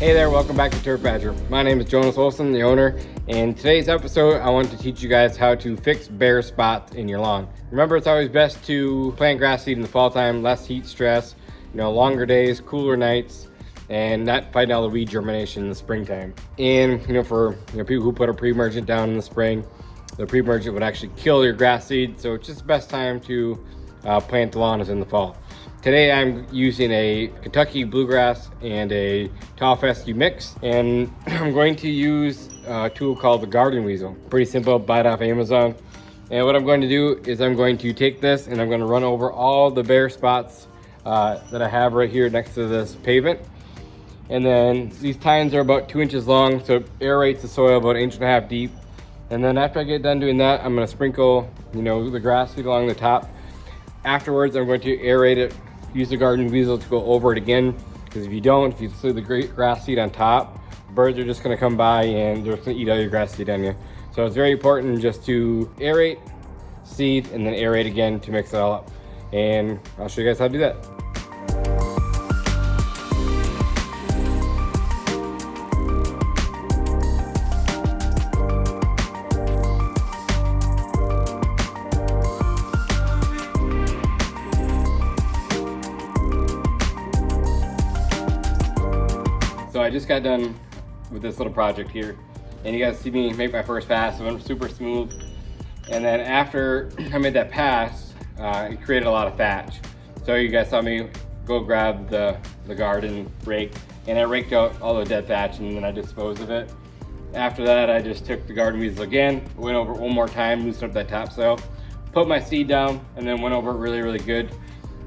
Hey there, welcome back to Turf Badger. My name is Jonas Olson, the owner, and in today's episode I want to teach you guys how to fix bare spots in your lawn. Remember, it's always best to plant grass seed in the fall time, less heat stress, longer days, cooler nights, and not fighting all the weed germination in the springtime. And for people who put a pre-emergent down in the spring, the pre-emergent would actually kill your grass seed, so it's just the best time to plant the lawn is in the fall. Today I'm using a Kentucky bluegrass and a tall fescue mix, and I'm going to use a tool called the Garden Weasel. Pretty simple, buy it off Amazon. And what I'm going to do is I'm going to take this and I'm going to run over all the bare spots that I have right here next to this pavement. And then these tines are about 2 inches long, so it aerates the soil about 1.5 inches deep. And then after I get done doing that, I'm going to sprinkle the grass seed along the top. Afterwards, I'm going to aerate it. Use the Garden Weasel to go over it again, because if you throw the great grass seed on top, birds are just going to come by and they're just going to eat all your grass seed on you. So it's very important just to aerate, seed, and then aerate again to mix it all up. And I'll show you guys how to do that. So I just got done with this little project here, and you guys see me make my first pass. It went super smooth, and then after I made that pass, it created a lot of thatch. So you guys saw me go grab the garden rake, and I raked out all the dead thatch, and then I disposed of it. After that, I just took the Garden Weasel again, went over it one more time, loosened up that topsoil, put my seed down, and then went over it really good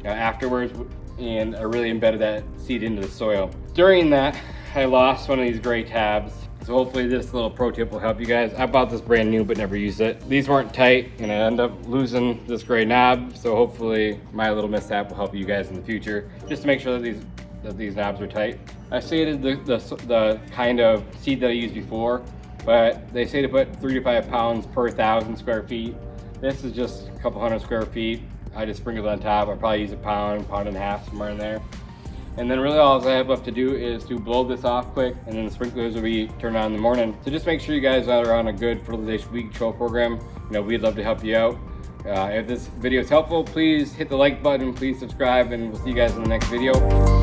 afterwards, and I really embedded that seed into the soil. During that, I lost one of these gray tabs, so hopefully this little pro tip will help you guys. I bought this brand new but never used it. These weren't tight and I ended up losing this gray knob, so hopefully my little mishap will help you guys in the future, just to make sure that these knobs are tight. I stated the kind of seed that I used before, but they say to put 3 to 5 pounds per 1,000 square feet. This is just a couple hundred square feet. I just sprinkled on top. I'll probably use a pound and a half, somewhere in there. And then really all I have left to do is to blow this off quick, and then the sprinklers will be turned on in the morning. So just make sure you guys are on a good fertilization weed control program. We'd love to help you out. If this video is helpful, please hit the like button, please subscribe, and we'll see you guys in the next video.